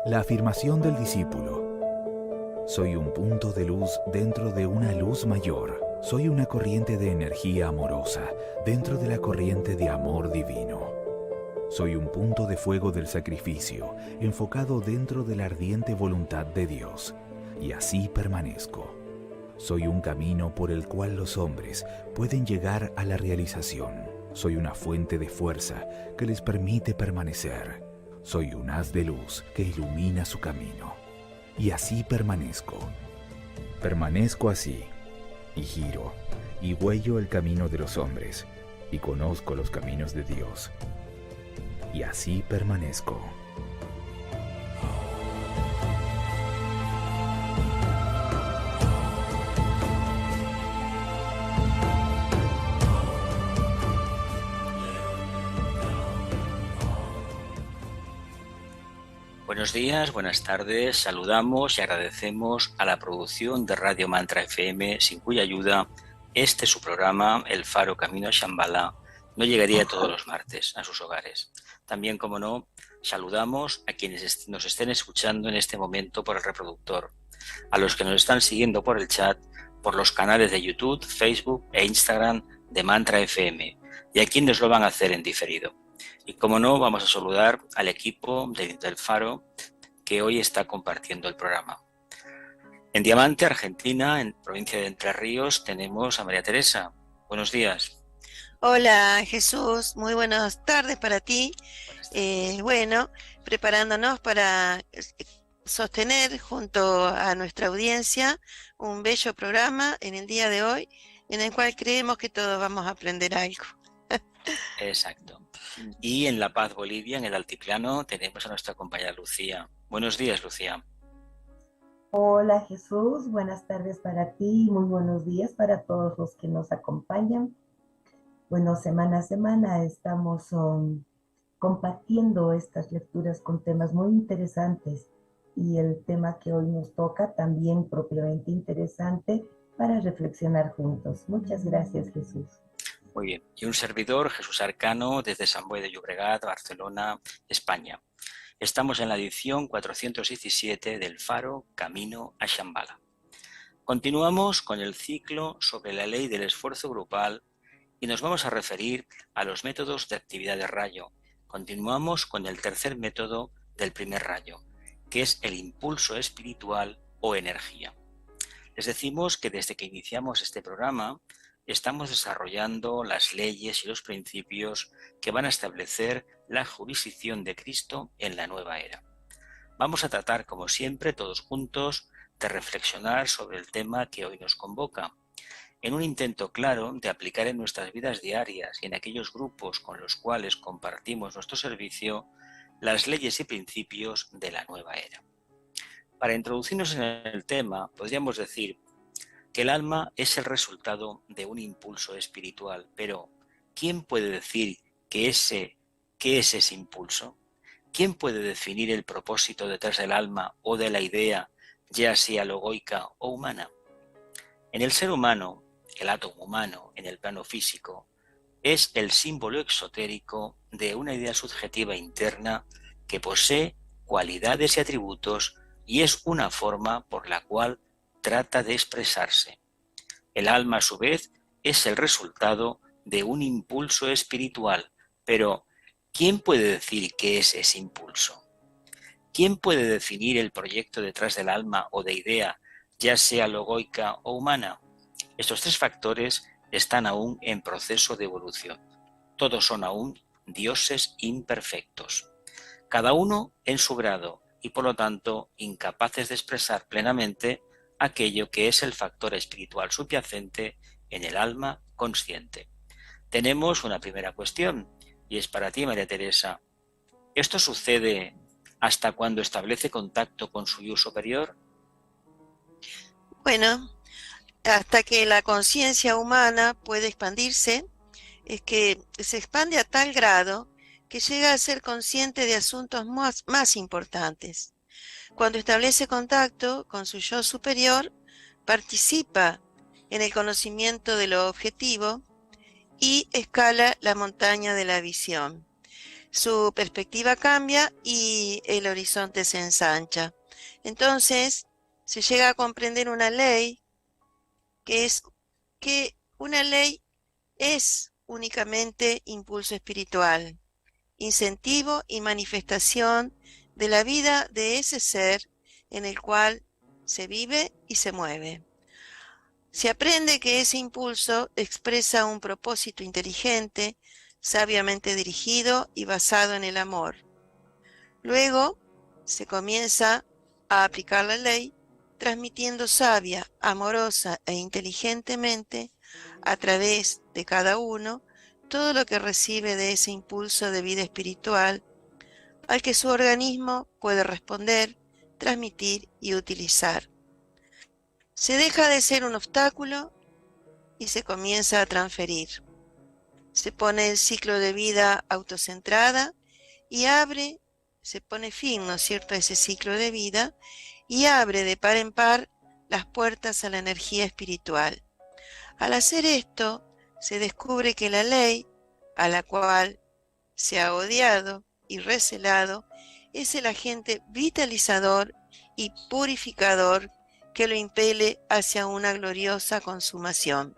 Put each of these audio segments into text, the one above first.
La afirmación del discípulo. Soy un punto de luz dentro de una luz mayor. Soy una corriente de energía amorosa dentro de la corriente de amor divino. Soy un punto de fuego del sacrificio enfocado dentro de la ardiente voluntad de Dios. Y así permanezco. Soy un camino por el cual los hombres pueden llegar a la realización. Soy una fuente de fuerza que les permite permanecer. Soy un haz de luz que ilumina su camino. Y así permanezco. Permanezco así, y giro, y huello el camino de los hombres, y conozco los caminos de Dios. Y así permanezco. Buenos días, buenas tardes, saludamos y agradecemos a la producción de Radio Mantra FM, sin cuya ayuda su programa, El Faro Camino a Shambhala, no llegaría todos los martes a sus hogares. También, como no, saludamos a quienes nos estén escuchando en este momento por el reproductor, a los que nos están siguiendo por el chat, por los canales de YouTube, Facebook e Instagram de Mantra FM, y a quienes lo van a hacer en diferido. Y como no, vamos a saludar al equipo del Faro que hoy está compartiendo el programa. En Diamante, Argentina, en provincia de Entre Ríos, tenemos a María Teresa. Buenos días. Hola Jesús, muy buenas tardes para ti. Bueno, preparándonos para sostener junto a nuestra audiencia un bello programa en el día de hoy, en el cual creemos que todos vamos a aprender algo. Exacto. Y en La Paz, Bolivia, en el altiplano, tenemos a nuestra compañera Lucía. Buenos días, Lucía. Hola Jesús, buenas tardes para ti, muy buenos días para todos los que nos acompañan. Bueno, semana a semana estamos compartiendo estas lecturas con temas muy interesantes y el tema que hoy nos toca también propiamente interesante para reflexionar juntos. Muchas gracias, Jesús. Muy bien. Y un servidor, Jesús Arcano, desde Sant Boi de Llobregat, Barcelona, España. Estamos en la edición 417 del Faro Camino a Shambhala. Continuamos con el ciclo sobre la ley del esfuerzo grupal y nos vamos a referir a los métodos de actividad de rayo. Continuamos con el tercer método del primer rayo, que es el impulso espiritual o energía. Les decimos que desde que iniciamos este programa estamos desarrollando las leyes y los principios que van a establecer la jurisdicción de Cristo en la nueva era. Vamos a tratar, como siempre, todos juntos, de reflexionar sobre el tema que hoy nos convoca, en un intento claro de aplicar en nuestras vidas diarias y en aquellos grupos con los cuales compartimos nuestro servicio las leyes y principios de la nueva era. Para introducirnos en el tema, podríamos decir que el alma es el resultado de un impulso espiritual, pero ¿quién puede decir qué es ese impulso? ¿Quién puede definir el propósito detrás del alma o de la idea, ya sea logoica o humana? En el ser humano, el átomo humano en el plano físico, es el símbolo exotérico de una idea subjetiva interna que posee cualidades y atributos y es una forma por la cual trata de expresarse. El alma, a su vez, es el resultado de un impulso espiritual, pero ¿quién puede decir qué es ese impulso? ¿Quién puede definir el proyecto detrás del alma o de idea, ya sea logoica o humana? Estos tres factores están aún en proceso de evolución. Todos son aún dioses imperfectos, cada uno en su grado y por lo tanto incapaces de expresar plenamente aquello que es el factor espiritual subyacente en el alma consciente. Tenemos una primera cuestión y es para ti, María Teresa. ¿Esto sucede hasta cuando establece contacto con su yo superior? Bueno, hasta que la conciencia humana puede expandirse, es que se expande a tal grado que llega a ser consciente de asuntos más importantes. Cuando establece contacto con su yo superior, participa en el conocimiento de lo objetivo y escala la montaña de la visión. su perspectiva cambia y el horizonte se ensancha. Entonces, se llega a comprender una ley que es que una ley es únicamente impulso espiritual, incentivo y manifestación de la vida de ese ser en el cual se vive y se mueve. Se aprende que ese impulso expresa un propósito inteligente, sabiamente dirigido y basado en el amor. Luego se comienza a aplicar la ley, transmitiendo sabia, amorosa e inteligentemente a través de cada uno todo lo que recibe de ese impulso de vida espiritual al que su organismo puede responder, transmitir y utilizar. Se deja de ser un obstáculo y se comienza a transferir. Se pone el ciclo de vida autocentrada y se pone fin, ¿no es cierto?, a ese ciclo de vida y abre de par en par las puertas a la energía espiritual. Al hacer esto, se descubre que la ley, a la cual se ha odiado y recelado, es el agente vitalizador y purificador que lo impele hacia una gloriosa consumación.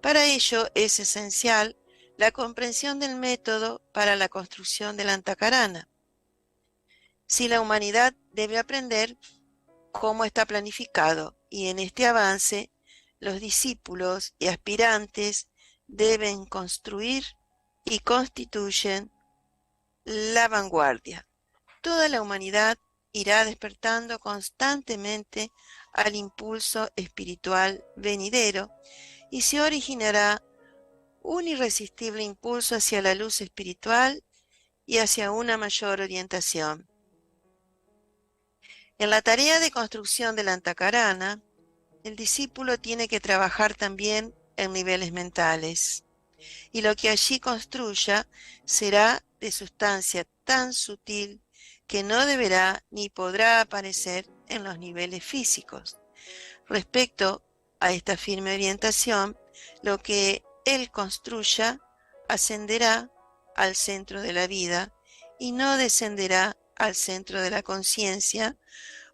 Para ello es esencial la comprensión del método para la construcción del Antakarana. Si la humanidad debe aprender cómo está planificado y en este avance los discípulos y aspirantes deben construir y constituyen la vanguardia. Toda la humanidad irá despertando constantemente al impulso espiritual venidero y se originará un irresistible impulso hacia la luz espiritual y hacia una mayor orientación. En la tarea de construcción del Antakarana, el discípulo tiene que trabajar también en niveles mentales, y lo que allí construya será de sustancia tan sutil que no deberá ni podrá aparecer en los niveles físicos. Respecto a esta firme orientación, lo que él construya ascenderá al centro de la vida y no descenderá al centro de la conciencia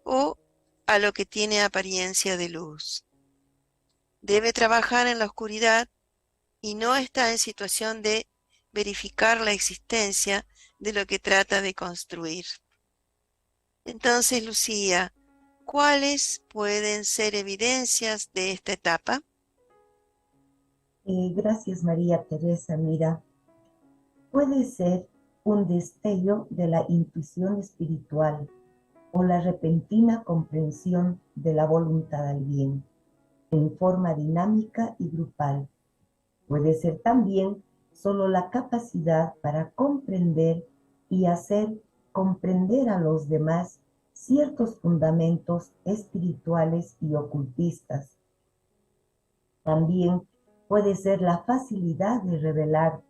o a lo que tiene apariencia de luz. Debe trabajar en la oscuridad y no está en situación de verificar la existencia de lo que trata de construir. Entonces, Lucía, ¿cuáles pueden ser evidencias de esta etapa? Gracias, María Teresa. Mira, puede ser un destello de la intuición espiritual o la repentina comprensión de la voluntad al bien, en forma dinámica y grupal. Puede ser también solo la capacidad para comprender y hacer comprender a los demás ciertos fundamentos espirituales y ocultistas. También puede ser la facilidad de revelar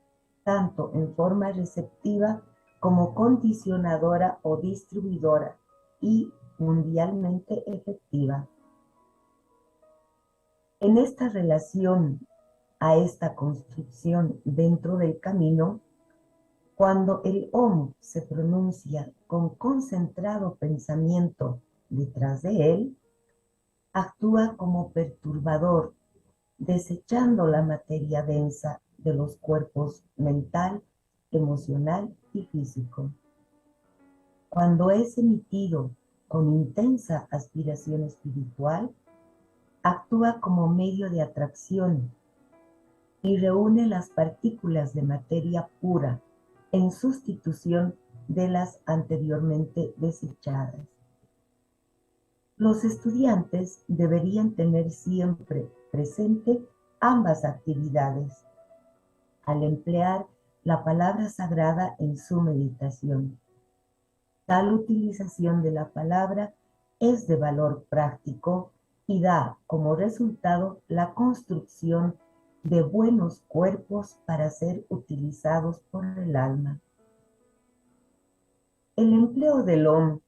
tanto en forma receptiva como condicionadora o distribuidora y mundialmente efectiva. En esta relación a esta construcción dentro del camino, cuando el Om se pronuncia con concentrado pensamiento detrás de él, actúa como perturbador, desechando la materia densa de los cuerpos mental, emocional y físico. Cuando es emitido con intensa aspiración espiritual, actúa como medio de atracción y reúne las partículas de materia pura en sustitución de las anteriormente desechadas. Los estudiantes deberían tener siempre presente ambas actividades al emplear la palabra sagrada en su meditación. Tal utilización de la palabra es de valor práctico y da como resultado la construcción de buenos cuerpos para ser utilizados por el alma. El empleo del Om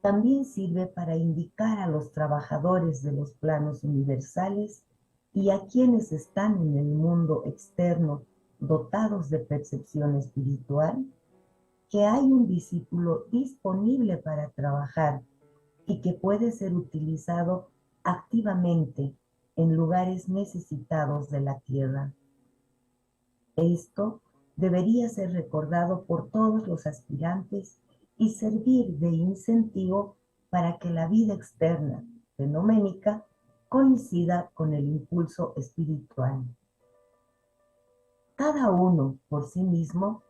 también sirve para indicar a los trabajadores de los planos universales y a quienes están en el mundo externo dotados de percepción espiritual, que hay un discípulo disponible para trabajar y que puede ser utilizado activamente en lugares necesitados de la tierra. Esto debería ser recordado por todos los aspirantes y servir de incentivo para que la vida externa, fenoménica, coincida con el impulso espiritual. Cada uno por sí mismo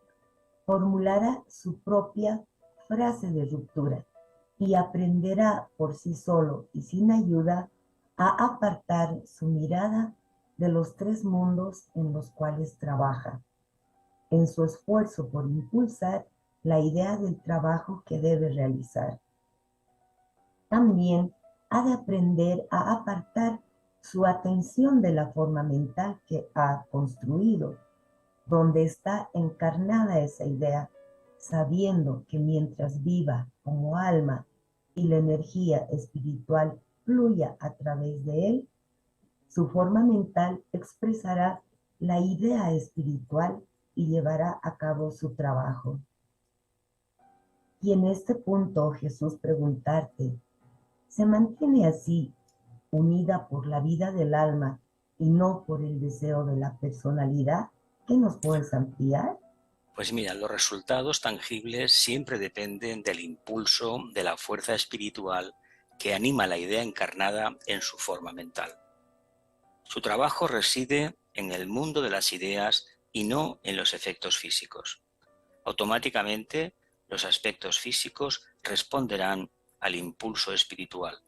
formulará su propia frase de ruptura y aprenderá por sí solo y sin ayuda a apartar su mirada de los tres mundos en los cuales trabaja, en su esfuerzo por impulsar la idea del trabajo que debe realizar. También ha de aprender a apartar su atención de la forma mental que ha construido, donde está encarnada esa idea, sabiendo que mientras viva como alma y la energía espiritual fluya a través de él, su forma mental expresará la idea espiritual y llevará a cabo su trabajo. Y en este punto, Jesús, preguntarte, ¿se mantiene así, unida por la vida del alma y no por el deseo de la personalidad? ¿Qué nos puedes ampliar? Pues mira, los resultados tangibles siempre dependen del impulso de la fuerza espiritual que anima la idea encarnada en su forma mental. Su trabajo reside en el mundo de las ideas y no en los efectos físicos. Automáticamente, los aspectos físicos responderán al impulso espiritual.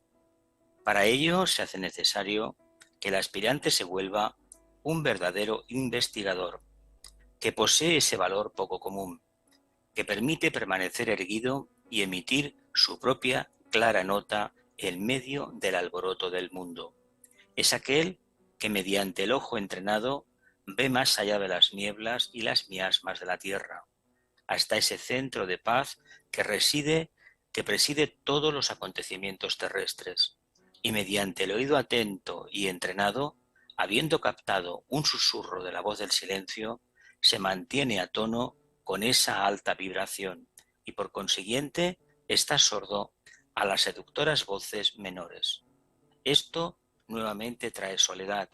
Para ello se hace necesario que el aspirante se vuelva un verdadero investigador, que posee ese valor poco común, que permite permanecer erguido y emitir su propia clara nota en medio del alboroto del mundo. Es aquel que mediante el ojo entrenado ve más allá de las nieblas y las miasmas de la tierra, hasta ese centro de paz que preside todos los acontecimientos terrestres, y mediante el oído atento y entrenado, habiendo captado un susurro de la voz del silencio, se mantiene a tono con esa alta vibración y por consiguiente está sordo a las seductoras voces menores. Esto nuevamente trae soledad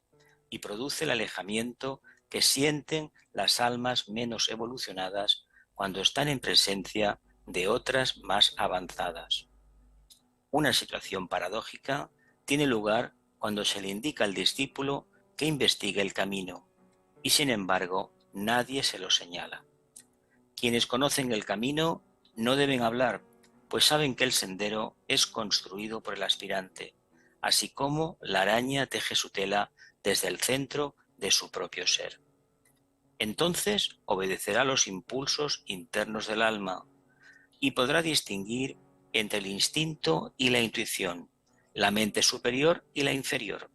y produce el alejamiento que sienten las almas menos evolucionadas cuando están en presencia de otras más avanzadas. Una situación paradójica tiene lugar cuando se le indica al discípulo que investigue el camino y sin embargo nadie se lo señala. Quienes conocen el camino no deben hablar, pues saben que el sendero es construido por el aspirante, así como la araña teje su tela desde el centro de su propio ser. Entonces obedecerá los impulsos internos del alma y podrá distinguir entre el instinto y la intuición, la mente superior y la inferior,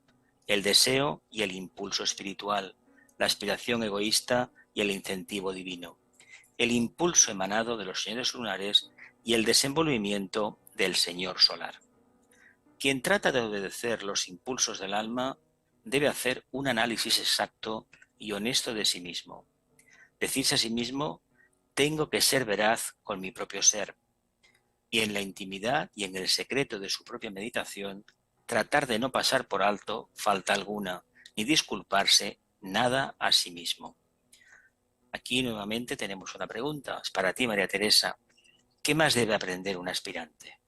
el deseo y el impulso espiritual, la aspiración egoísta y el incentivo divino, el impulso emanado de los señores lunares y el desenvolvimiento del Señor solar. Quien trata de obedecer los impulsos del alma debe hacer un análisis exacto y honesto de sí mismo. Decirse a sí mismo, tengo que ser veraz con mi propio ser, y en la intimidad y en el secreto de su propia meditación, tratar de no pasar por alto falta alguna, ni disculparse nada a sí mismo. Aquí nuevamente tenemos una pregunta. Es para ti, María Teresa. ¿Qué más debe aprender un aspirante?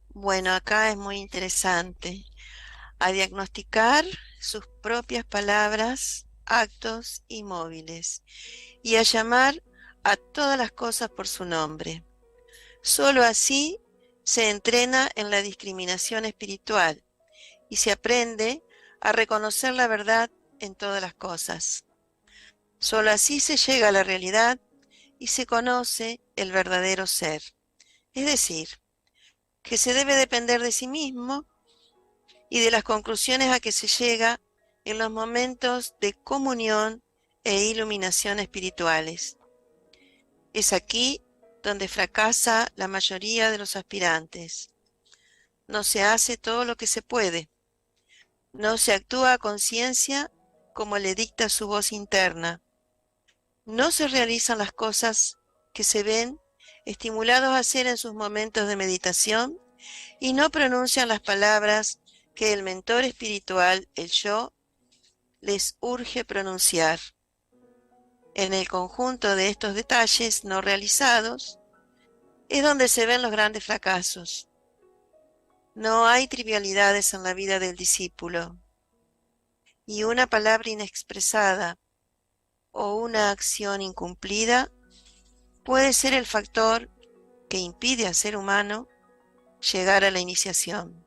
Bueno, acá es muy interesante. A diagnosticar sus propias palabras, actos y móviles, y a llamar a todas las cosas por su nombre. Solo así se entrena en la discriminación espiritual y se aprende a reconocer la verdad en todas las cosas. Solo así se llega a la realidad y se conoce el verdadero ser. Es decir, que se debe depender de sí mismo y de las conclusiones a que se llega en los momentos de comunión e iluminación espirituales. Es aquí donde fracasa la mayoría de los aspirantes. No se hace todo lo que se puede. No se actúa a conciencia como le dicta su voz interna. No se realizan las cosas que se ven estimulados a hacer en sus momentos de meditación y no pronuncian las palabras que el mentor espiritual, el yo, les urge pronunciar. En el conjunto de estos detalles no realizados es donde se ven los grandes fracasos. No hay trivialidades en la vida del discípulo, y una palabra inexpresada o una acción incumplida puede ser el factor que impide al ser humano llegar a la iniciación.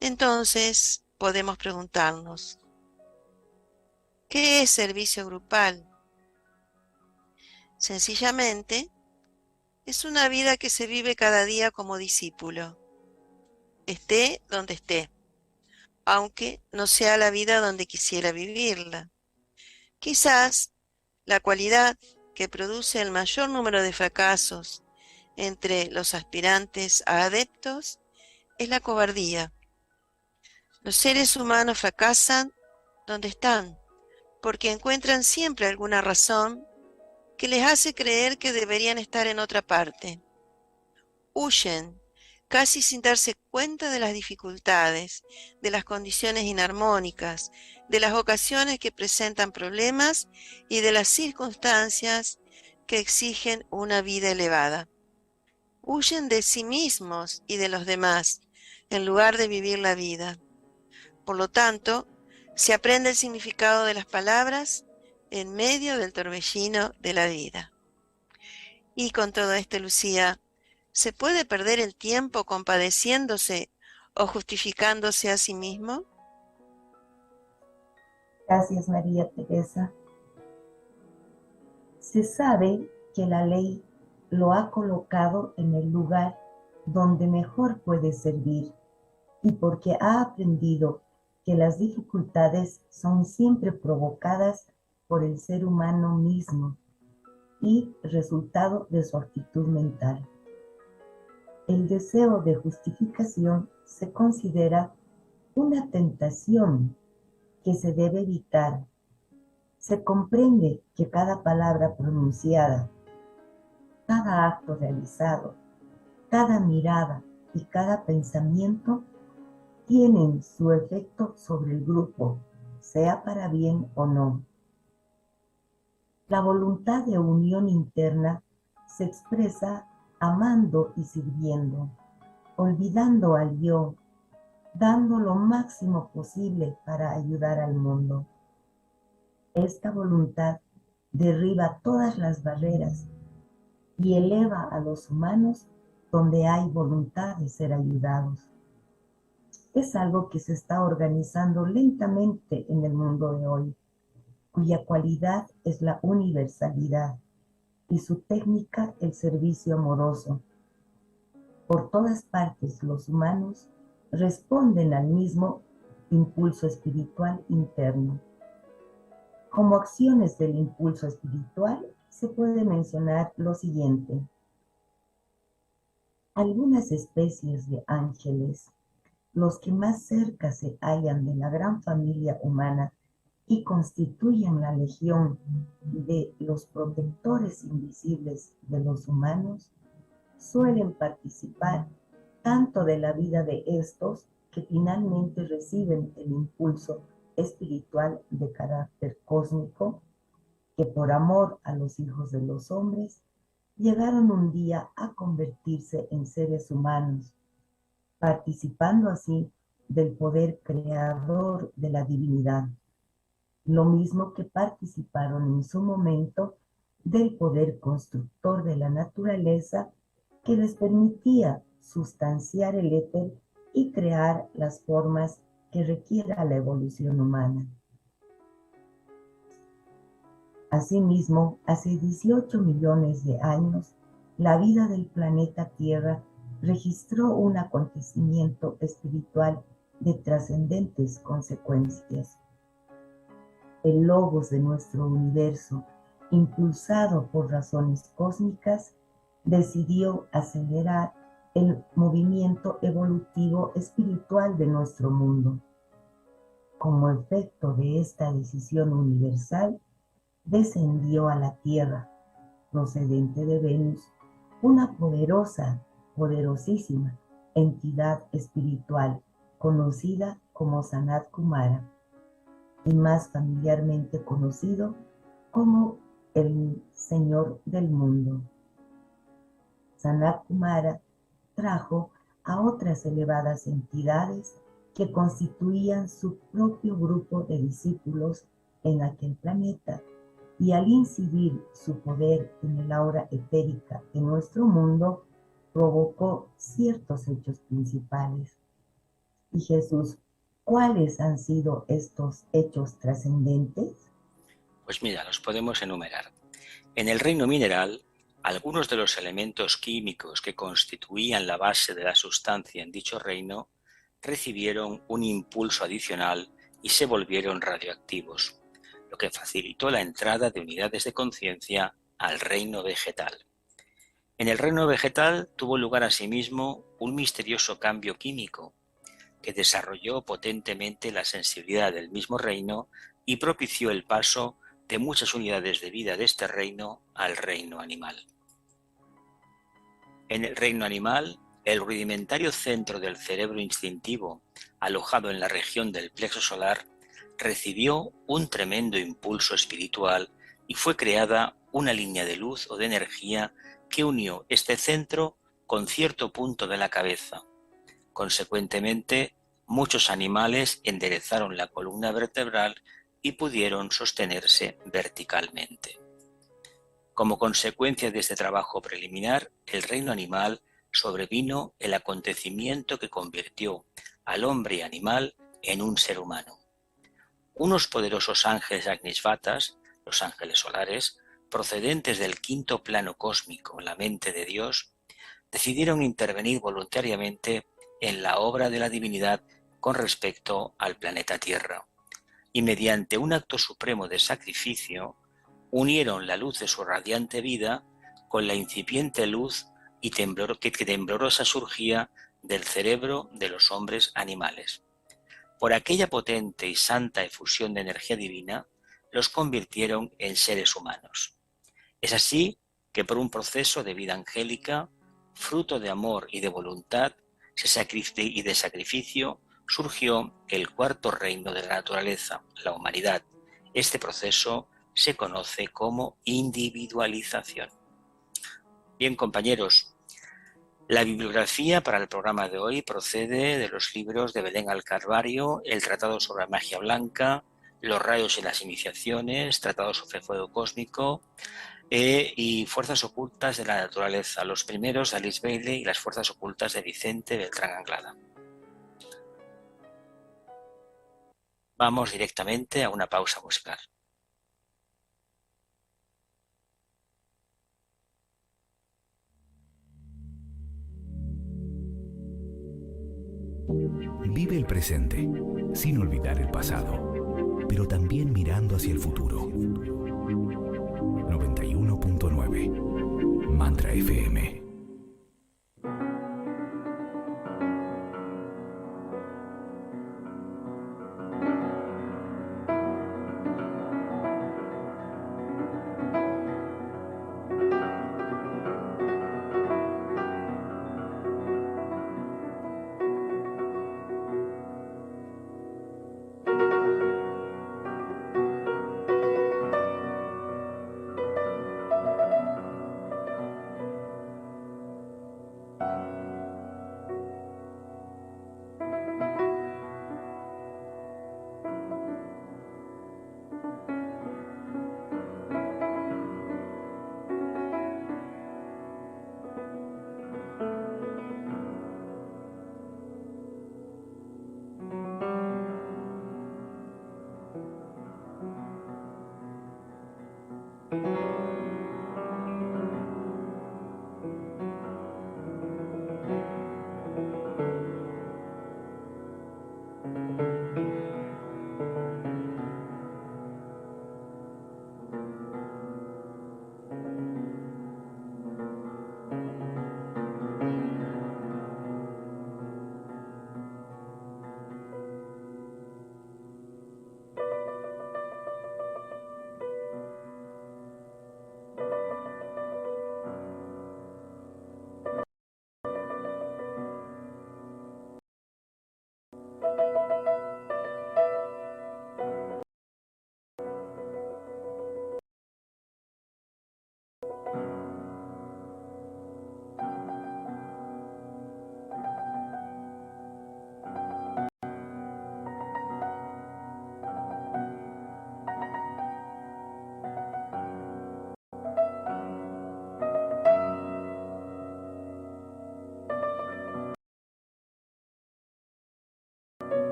Entonces podemos preguntarnos, ¿qué es servicio grupal? Sencillamente, es una vida que se vive cada día como discípulo, esté donde esté, aunque no sea la vida donde quisiera vivirla. Quizás la cualidad que produce el mayor número de fracasos entre los aspirantes a adeptos es la cobardía. Los seres humanos fracasan donde están, porque encuentran siempre alguna razón que les hace creer que deberían estar en otra parte. Huyen, casi sin darse cuenta de las dificultades, de las condiciones inarmónicas, de las ocasiones que presentan problemas y de las circunstancias que exigen una vida elevada. Huyen de sí mismos y de los demás, en lugar de vivir la vida. Por lo tanto, se aprende el significado de las palabras en medio del torbellino de la vida. Y con todo esto, Lucía, ¿se puede perder el tiempo compadeciéndose o justificándose a sí mismo? Gracias, María Teresa. Se sabe que la ley lo ha colocado en el lugar donde mejor puede servir y porque ha aprendido que las dificultades son siempre provocadas por el ser humano mismo y resultado de su actitud mental. El deseo de justificación se considera una tentación que se debe evitar. Se comprende que cada palabra pronunciada, cada acto realizado, cada mirada y cada pensamiento tienen su efecto sobre el grupo, sea para bien o no. La voluntad de unión interna se expresa amando y sirviendo, olvidando al yo, dando lo máximo posible para ayudar al mundo. Esta voluntad derriba todas las barreras y eleva a los humanos donde hay voluntad de ser ayudados. Es algo que se está organizando lentamente en el mundo de hoy, cuya cualidad es la universalidad y su técnica el servicio amoroso. Por todas partes los humanos responden al mismo impulso espiritual interno. Como acciones del impulso espiritual se puede mencionar lo siguiente. Algunas especies de ángeles, los que más cerca se hallan de la gran familia humana y constituyen la legión de los protectores invisibles de los humanos, suelen participar tanto de la vida de estos que finalmente reciben el impulso espiritual de carácter cósmico, que por amor a los hijos de los hombres llegaron un día a convertirse en seres humanos, participando así del poder creador de la divinidad, lo mismo que participaron en su momento del poder constructor de la naturaleza que les permitía sustanciar el éter y crear las formas que requiera la evolución humana. Asimismo, hace 18 millones de años, la vida del planeta Tierra registró un acontecimiento espiritual de trascendentes consecuencias. El logos de nuestro universo, impulsado por razones cósmicas, decidió acelerar el movimiento evolutivo espiritual de nuestro mundo. como efecto de esta decisión universal, descendió a la tierra, procedente de Venus, una poderosísima entidad espiritual conocida como Sanat Kumara y más familiarmente conocido como el Señor del Mundo. Sanat Kumara trajo a otras elevadas entidades que constituían su propio grupo de discípulos en aquel planeta, y al incidir su poder en el aura etérica de nuestro mundo, provocó ciertos hechos principales. Y Jesús, ¿cuáles han sido estos hechos trascendentes? Pues mira, los podemos enumerar. En el reino mineral, algunos de los elementos químicos que constituían la base de la sustancia en dicho reino recibieron un impulso adicional y se volvieron radioactivos, lo que facilitó la entrada de unidades de conciencia al reino vegetal. En el reino vegetal tuvo lugar asimismo un misterioso cambio químico que desarrolló potentemente la sensibilidad del mismo reino y propició el paso de muchas unidades de vida de este reino al reino animal. En el reino animal, el rudimentario centro del cerebro instintivo, alojado en la región del plexo solar, recibió un tremendo impulso espiritual y fue creada una línea de luz o de energía que unió este centro con cierto punto de la cabeza. Consecuentemente, muchos animales enderezaron la columna vertebral y pudieron sostenerse verticalmente. Como consecuencia de este trabajo preliminar, el reino animal sobrevino el acontecimiento que convirtió al hombre animal en un ser humano. Unos poderosos ángeles agnisvatas, los ángeles solares, procedentes del quinto plano cósmico, la mente de Dios, decidieron intervenir voluntariamente en la obra de la divinidad con respecto al planeta Tierra, y mediante un acto supremo de sacrificio, unieron la luz de su radiante vida con la incipiente luz que temblorosa surgía del cerebro de los hombres animales. Por aquella potente y santa efusión de energía divina, los convirtieron en seres humanos. Es así que por un proceso de vida angélica, fruto de amor y de voluntad y de sacrificio, surgió el cuarto reino de la naturaleza, la humanidad. Este proceso se conoce como individualización. Bien, compañeros, la bibliografía para el programa de hoy procede de los libros de Belén al Calvario, el Tratado sobre Magia Blanca, Los rayos y las iniciaciones, Tratado sobre Fuego Cósmico y Fuerzas ocultas de la naturaleza, los primeros de Alice Bailey y las fuerzas ocultas de Vicente Beltrán Anglada. Vamos directamente a una pausa musical. Vive el presente, sin olvidar el pasado, pero también mirando hacia el futuro. 91.9 Mantra FM.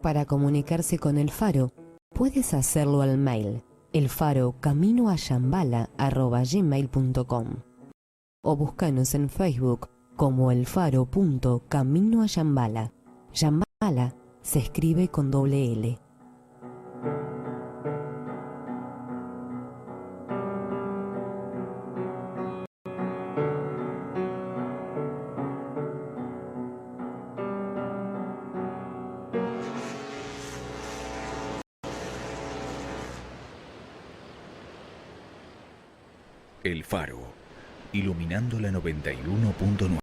Para comunicarse con el Faro, puedes hacerlo al mail elfarocaminoayambala@gmail.com o búscanos en Facebook como elfaro.caminoayambala. Yambala se escribe con doble L. El Faro, iluminando la 91.9,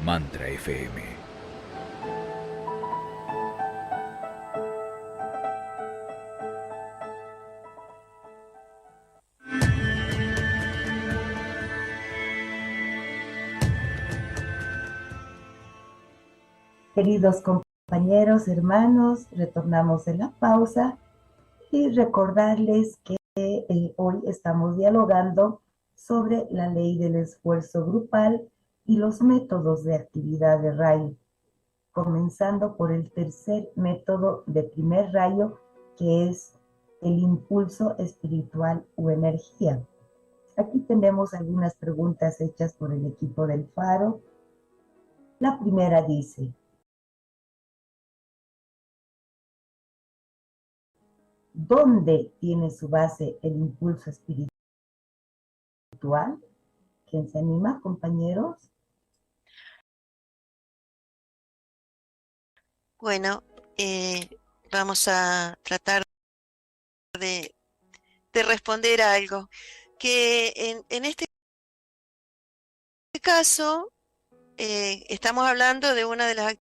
Mantra FM. Queridos compañeros, hermanos, retornamos de la pausa y recordarles que hoy estamos dialogando sobre la ley del esfuerzo grupal y los métodos de actividad de rayo, comenzando por el tercer método de primer rayo, que es el impulso espiritual o energía. Aquí tenemos algunas preguntas hechas por el equipo del Faro. La primera dice: ¿dónde tiene su base el impulso espiritual? ¿Quién se anima, compañeros? Bueno, vamos a tratar de responder a algo. Que en este caso estamos hablando de una de las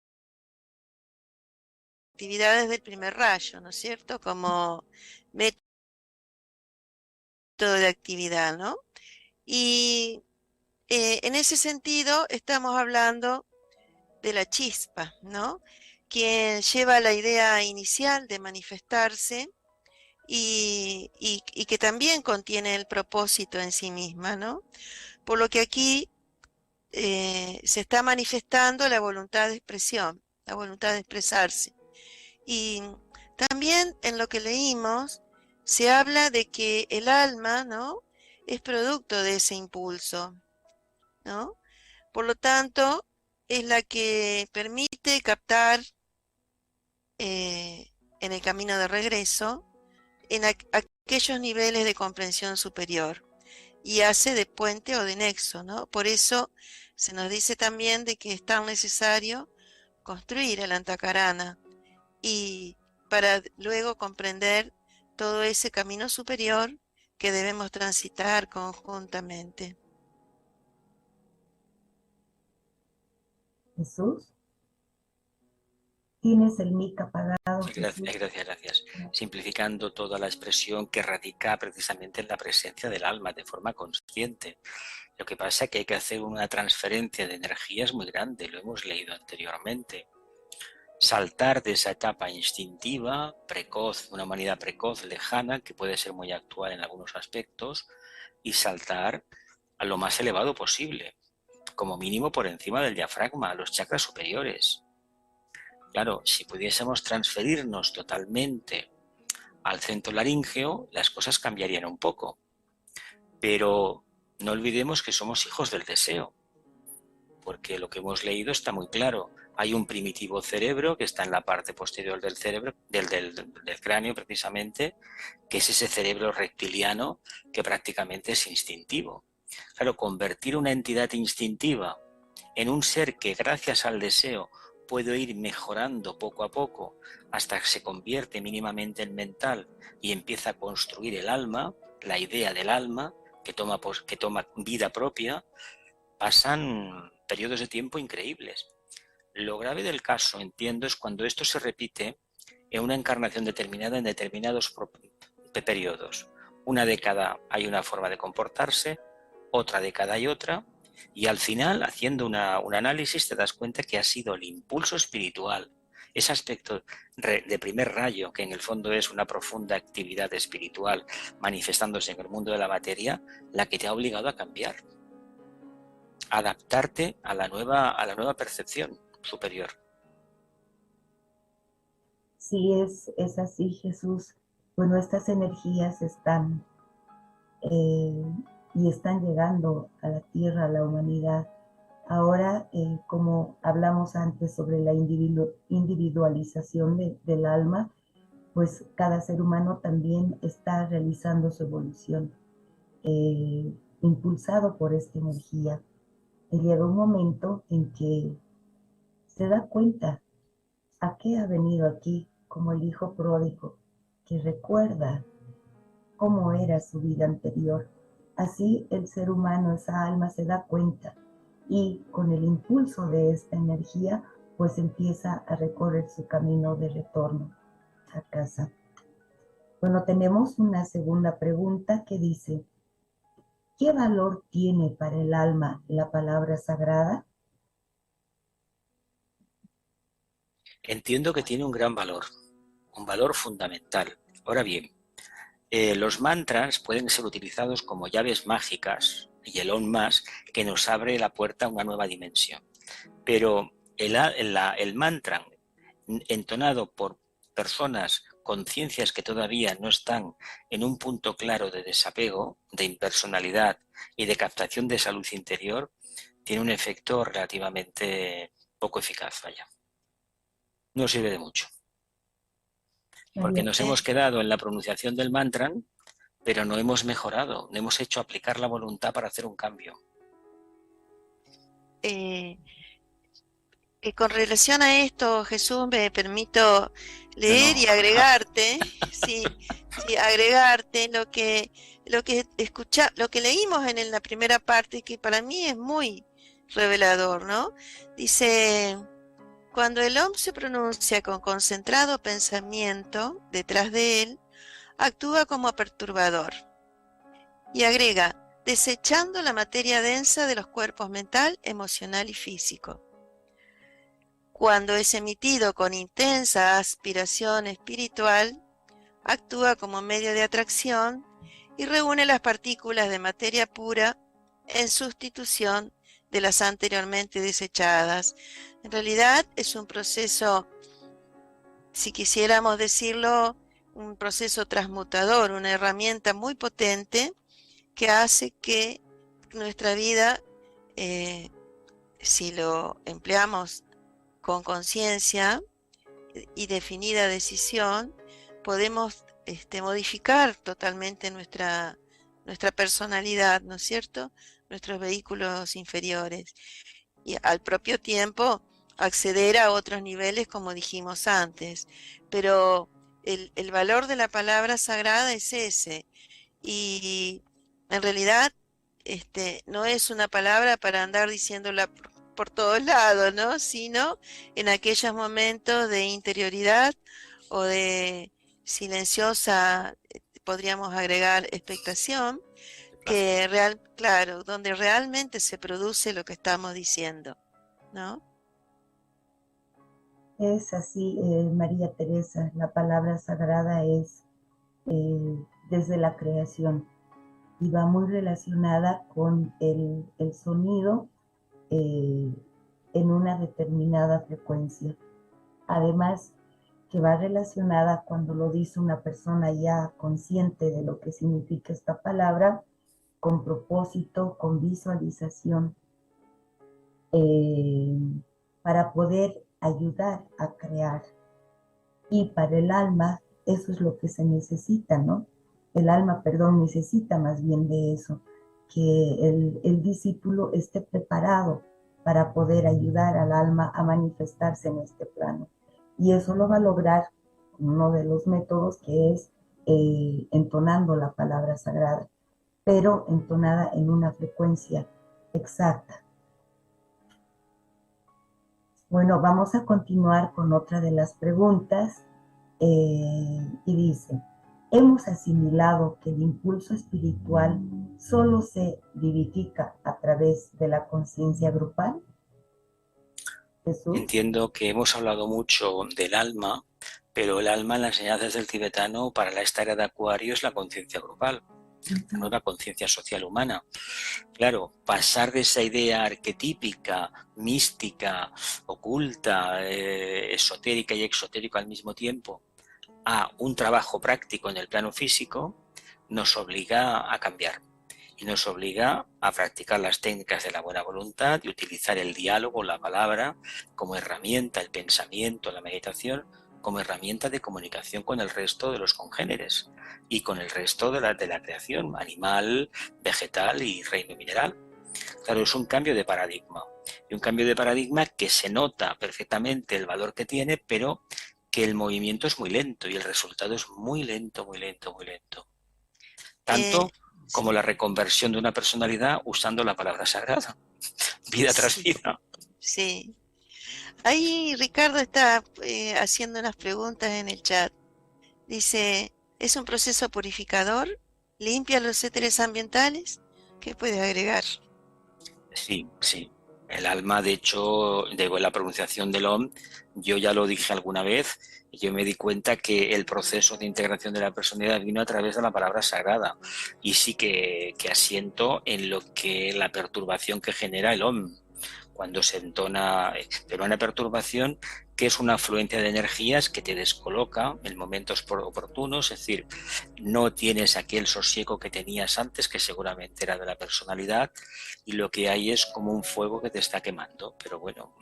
actividades del primer rayo, ¿no es cierto? Como método de actividad, ¿no? Y en ese sentido estamos hablando de la chispa, ¿no? Quien lleva la idea inicial de manifestarse y que también contiene el propósito en sí misma, ¿no? Por lo que aquí se está manifestando la voluntad de expresión, la voluntad de expresarse. Y también en lo que leímos se habla de que el alma, ¿no?, es producto de ese impulso, ¿no? Por lo tanto, es la que permite captar en el camino de regreso en aquellos niveles de comprensión superior y hace de puente o de nexo, ¿no? Por eso se nos dice también de que es tan necesario construir el Antakarana y para luego comprender todo ese camino superior que debemos transitar conjuntamente. Jesús, ¿tienes el mic apagado? Gracias. Simplificando toda la expresión que radica precisamente en la presencia del alma de forma consciente. Lo que pasa es que hay que hacer una transferencia de energías muy grande, lo hemos leído anteriormente. Saltar de esa etapa instintiva, precoz, una humanidad precoz, lejana, que puede ser muy actual en algunos aspectos, y saltar a lo más elevado posible, como mínimo por encima del diafragma, a los chakras superiores. Claro, si pudiésemos transferirnos totalmente al centro laríngeo, las cosas cambiarían un poco. Pero no olvidemos que somos hijos del deseo, porque lo que hemos leído está muy claro. Hay un primitivo cerebro que está en la parte posterior del cerebro, del cráneo precisamente, que es ese cerebro reptiliano que prácticamente es instintivo. Claro, convertir una entidad instintiva en un ser que gracias al deseo puede ir mejorando poco a poco hasta que se convierte mínimamente en mental y empieza a construir el alma, la idea del alma, que toma vida propia, pasan periodos de tiempo increíbles. Lo grave del caso, entiendo, es cuando esto se repite en una encarnación determinada en determinados periodos. Una década hay una forma de comportarse, otra década hay otra, y al final, haciendo un análisis, te das cuenta que ha sido el impulso espiritual, ese aspecto de primer rayo, que en el fondo es una profunda actividad espiritual manifestándose en el mundo de la materia, la que te ha obligado a cambiar, a adaptarte a la nueva percepción superior. Sí, es así, Jesús. Bueno, estas energías están eh, y están llegando a la tierra, a la humanidad. Ahora, como hablamos antes sobre la individualización del alma, pues cada ser humano también está realizando su evolución, impulsado por esta energía. Y llega un momento en que se da cuenta a qué ha venido aquí, como el hijo pródigo, que recuerda cómo era su vida anterior. Así el ser humano, esa alma, se da cuenta y con el impulso de esta energía, pues empieza a recorrer su camino de retorno a casa. Bueno, tenemos una segunda pregunta que dice, ¿qué valor tiene para el alma la palabra sagrada? Entiendo que tiene un gran valor, un valor fundamental. Ahora bien, los mantras pueden ser utilizados como llaves mágicas y el on más que nos abre la puerta a una nueva dimensión. Pero el mantra entonado por personas con conciencias que todavía no están en un punto claro de desapego, de impersonalidad y de captación de esa luz interior, tiene un efecto relativamente poco eficaz, vaya. No sirve de mucho. Porque María, nos hemos quedado en la pronunciación del mantra, pero no hemos mejorado, no hemos hecho aplicar la voluntad para hacer un cambio. Con relación a esto, Jesús, me permito leer No, y agregarte, sí, sí, agregarte lo que lo que leímos en la primera parte, que para mí es muy revelador, ¿no? Dice, cuando el Om se pronuncia con concentrado pensamiento detrás de él, actúa como perturbador. Y agrega, desechando la materia densa de los cuerpos mental, emocional y físico. Cuando es emitido con intensa aspiración espiritual, actúa como medio de atracción y reúne las partículas de materia pura en sustitución de las anteriormente desechadas. En realidad es un proceso, si quisiéramos decirlo, un proceso transmutador, una herramienta muy potente que hace que nuestra vida, si lo empleamos con conciencia y definida decisión, podemos modificar totalmente nuestra personalidad, ¿no es cierto? Nuestros vehículos inferiores. Y al propio tiempo acceder a otros niveles, como dijimos antes. Pero el valor de la palabra sagrada es ese. Y en realidad no es una palabra para andar diciéndola por todos lados, ¿no? Sino en aquellos momentos de interioridad o de silenciosa, podríamos agregar expectación, que claro, donde realmente se produce lo que estamos diciendo, ¿no? es así, María Teresa, la palabra sagrada es desde la creación y va muy relacionada con el sonido en una determinada frecuencia. Además, que va relacionada cuando lo dice una persona ya consciente de lo que significa esta palabra, con propósito, con visualización, eh, para poder ayudar a crear. Y para el alma, eso es lo que se necesita, ¿no? El alma, perdón, necesita más bien de eso, que el discípulo esté preparado para poder ayudar al alma a manifestarse en este plano. Y eso lo va a lograr uno de los métodos, que es entonando la palabra sagrada, pero entonada en una frecuencia exacta. Bueno, vamos a continuar con otra de las preguntas y dice, ¿hemos asimilado que el impulso espiritual solo se vivifica a través de la conciencia grupal? Jesús. Entiendo que hemos hablado mucho del alma, pero el alma en las enseñanzas del tibetano para esta era de Acuario es la conciencia grupal. la nueva conciencia social humana. Claro, pasar de esa idea arquetípica, mística, oculta, esotérica y exotérica al mismo tiempo, a un trabajo práctico en el plano físico, nos obliga a cambiar y nos obliga a practicar las técnicas de la buena voluntad y utilizar el diálogo, la palabra, como herramienta, el pensamiento, la meditación, como herramienta de comunicación con el resto de los congéneres y con el resto de la creación animal, vegetal y reino mineral. Claro, es un cambio de paradigma. Y un cambio de paradigma que se nota perfectamente el valor que tiene, pero que el movimiento es muy lento y el resultado es muy lento, muy lento, muy lento. Tanto como Sí, la reconversión de una personalidad usando la palabra sagrada, vida tras sí, vida. sí. Ahí Ricardo está haciendo unas preguntas en el chat. Dice, ¿es un proceso purificador? ¿Limpia los éteres ambientales? ¿Qué puedes agregar? Sí, sí. El alma, de hecho, de la pronunciación del OM, yo ya lo dije alguna vez, y yo me di cuenta que el proceso de integración de la personalidad vino a través de la palabra sagrada. Y sí que asiento en lo que la perturbación que genera el OM. Cuando se entona, pero una perturbación que es una afluencia de energías que te descoloca en momentos oportunos, es decir, no tienes aquel sosiego que tenías antes, que seguramente era de la personalidad, y lo que hay es como un fuego que te está quemando. Pero bueno,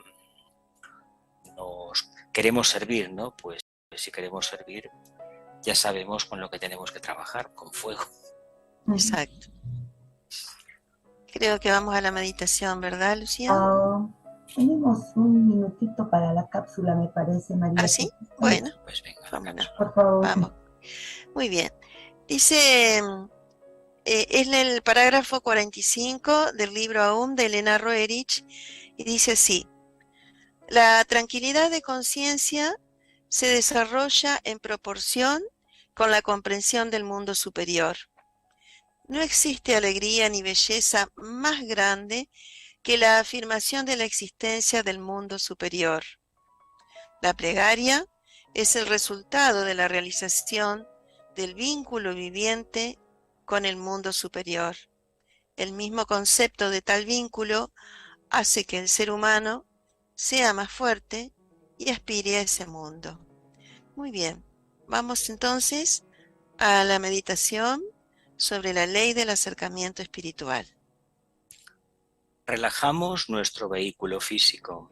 nos queremos servir, ¿no? Pues si queremos servir, ya sabemos con lo que tenemos que trabajar, con fuego. Exacto. Creo que vamos a la meditación, ¿verdad, Lucía? Tenemos un minutito para la cápsula, me parece, ¿Ah, María sí? Teresa. Bueno, Pues venga, vámonos. Por favor. Vamos. Muy bien. Dice, es el parágrafo 45 del libro Aum de Elena Roerich y dice así: la tranquilidad de conciencia se desarrolla en proporción con la comprensión del mundo superior. No existe alegría ni belleza más grande que la afirmación de la existencia del mundo superior. La plegaria es el resultado de la realización del vínculo viviente con el mundo superior. El mismo concepto de tal vínculo hace que el ser humano sea más fuerte y aspire a ese mundo. Muy bien, vamos entonces a la meditación sobre la ley del acercamiento espiritual. Relajamos nuestro vehículo físico.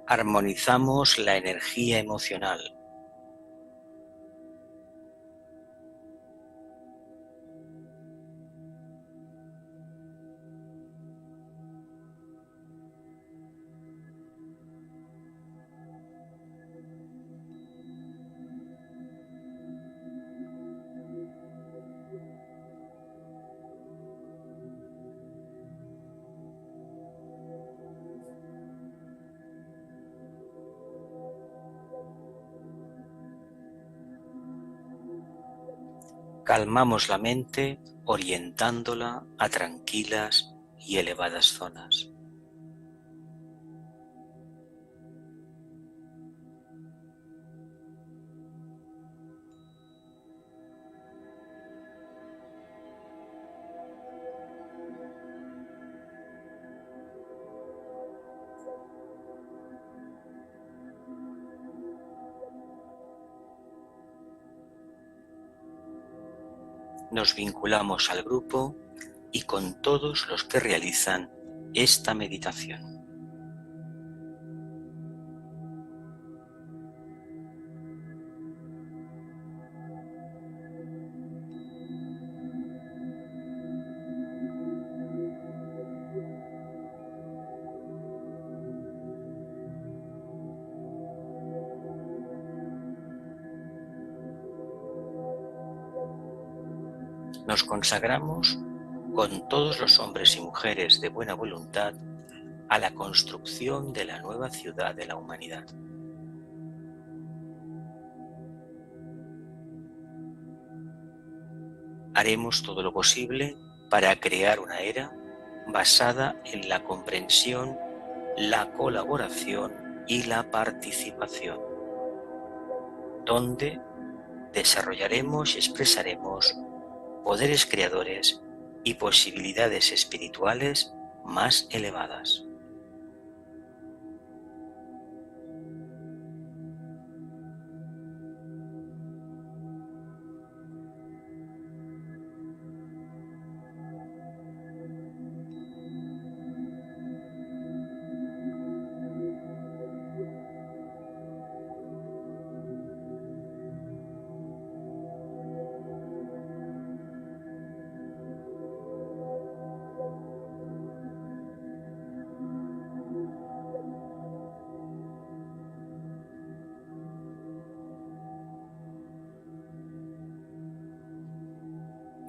Armonizamos la energía emocional. Calmamos la mente orientándola a tranquilas y elevadas zonas. Nos vinculamos al grupo y con todos los que realizan esta meditación. Nos consagramos con todos los hombres y mujeres de buena voluntad a la construcción de la nueva ciudad de la humanidad. Haremos todo lo posible para crear una era basada en la comprensión, la colaboración y la participación, donde desarrollaremos y expresaremos poderes creadores y posibilidades espirituales más elevadas.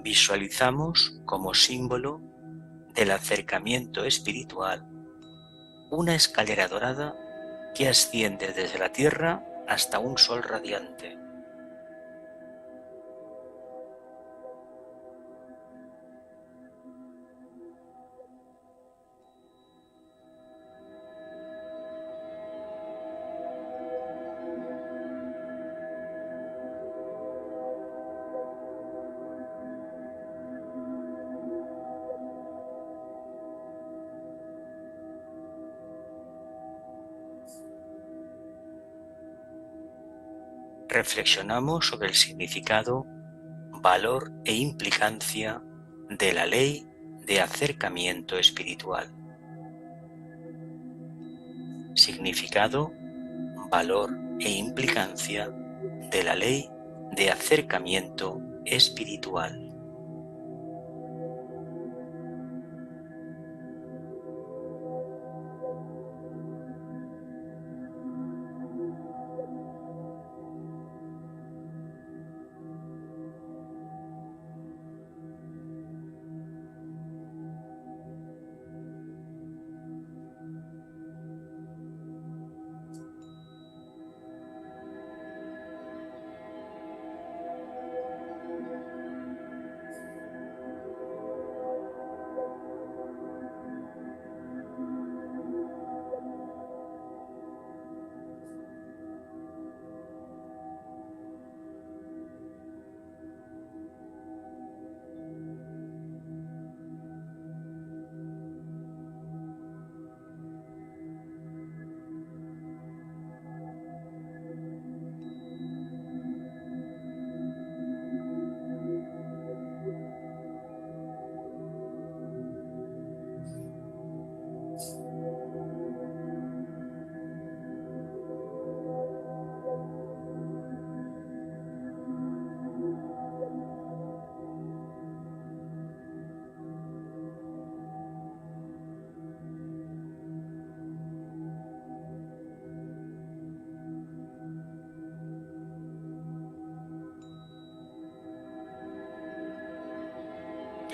Visualizamos como símbolo del acercamiento espiritual una escalera dorada que asciende desde la tierra hasta un sol radiante. Reflexionamos sobre el significado, valor e implicancia de la ley de acercamiento espiritual. Significado, valor e implicancia de la ley de acercamiento espiritual.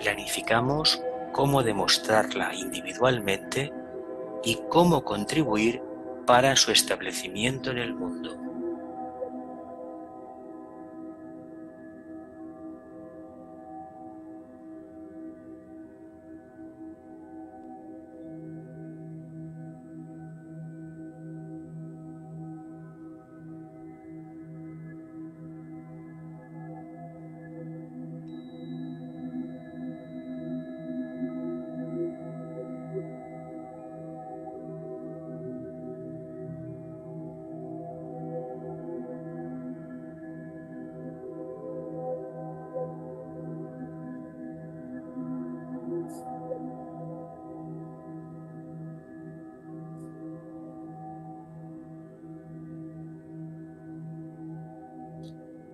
Planificamos cómo demostrarla individualmente y cómo contribuir para su establecimiento en el mundo.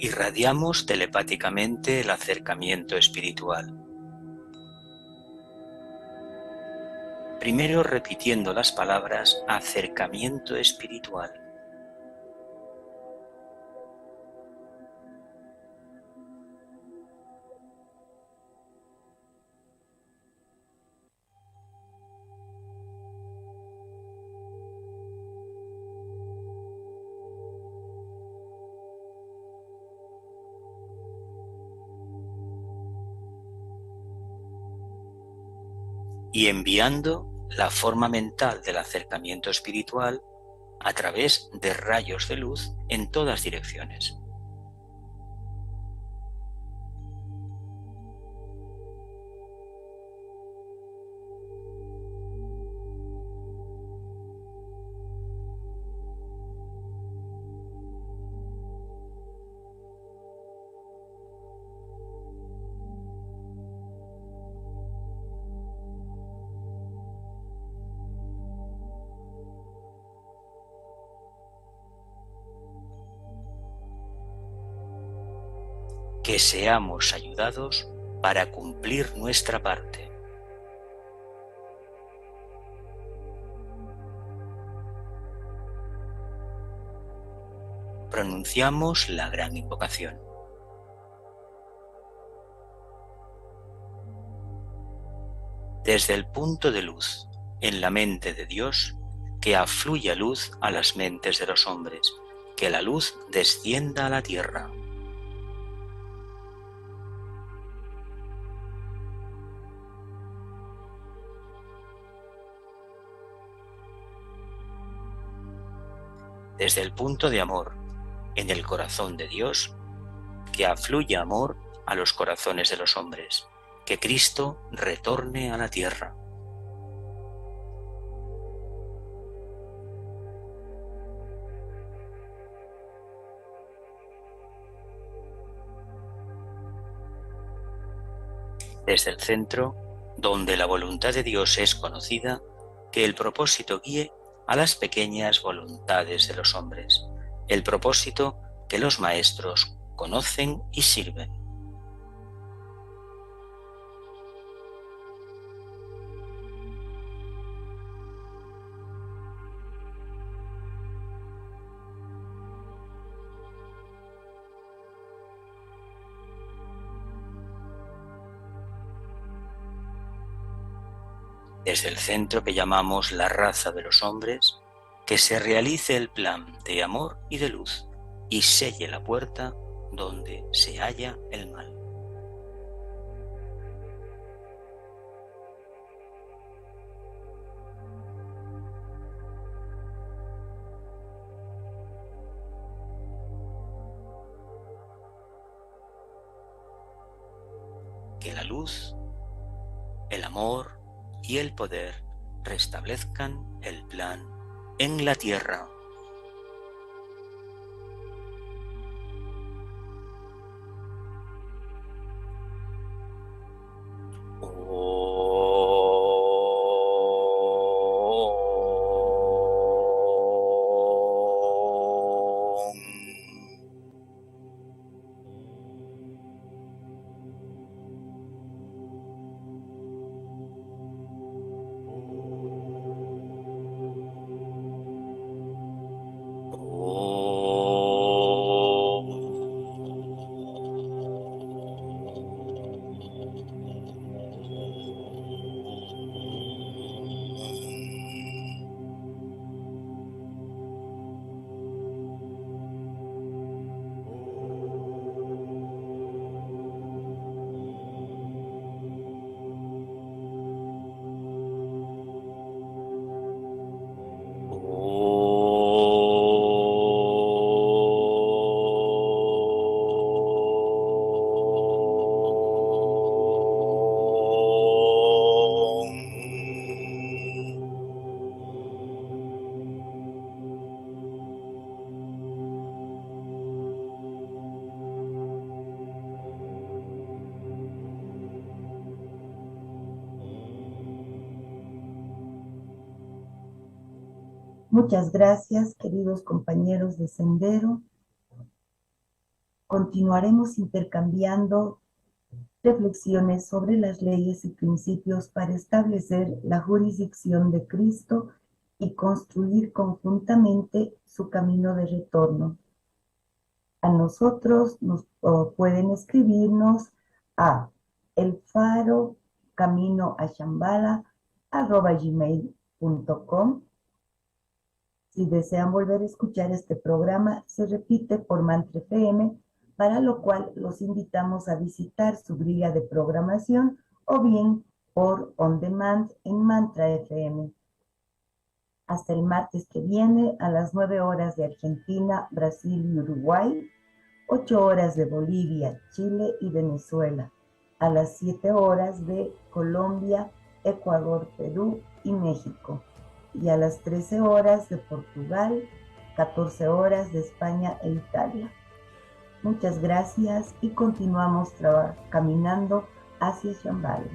Irradiamos telepáticamente el acercamiento espiritual. Primero repitiendo las palabras acercamiento espiritual. y enviando la forma mental del acercamiento espiritual a través de rayos de luz en todas direcciones. Que seamos ayudados para cumplir nuestra parte. Pronunciamos la gran invocación. Desde el punto de luz en la mente de Dios, que afluya luz a las mentes de los hombres, que la luz descienda a la tierra. Desde el punto de amor en el corazón de Dios, que afluya amor a los corazones de los hombres, que Cristo retorne a la tierra. Desde el centro, donde la voluntad de Dios es conocida, que el propósito guíe a las pequeñas voluntades de los hombres, el propósito que los maestros conocen y sirven. Desde el centro que llamamos la raza de los hombres, que se realice el plan de amor y de luz y selle la puerta donde se halla el mal. Que la luz, el amor y el poder restablezcan el plan en la tierra. Muchas gracias, queridos compañeros de Sendero. Continuaremos intercambiando reflexiones sobre las leyes y principios para establecer la jurisdicción de Cristo y construir conjuntamente su camino de retorno. A nosotros pueden escribirnos a elfarocaminoashambala@gmail.com. Si desean volver a escuchar este programa, se repite por Mantra FM, para lo cual los invitamos a visitar su grilla de programación o bien por On Demand en Mantra FM. Hasta el martes que viene a las 9 horas de Argentina, Brasil y Uruguay, 8 horas de Bolivia, Chile y Venezuela, a las 7 horas de Colombia, Ecuador, Perú y México, y a las 13 horas de Portugal, 14 horas de España e Italia. Muchas gracias y continuamos caminando hacia Shambhala.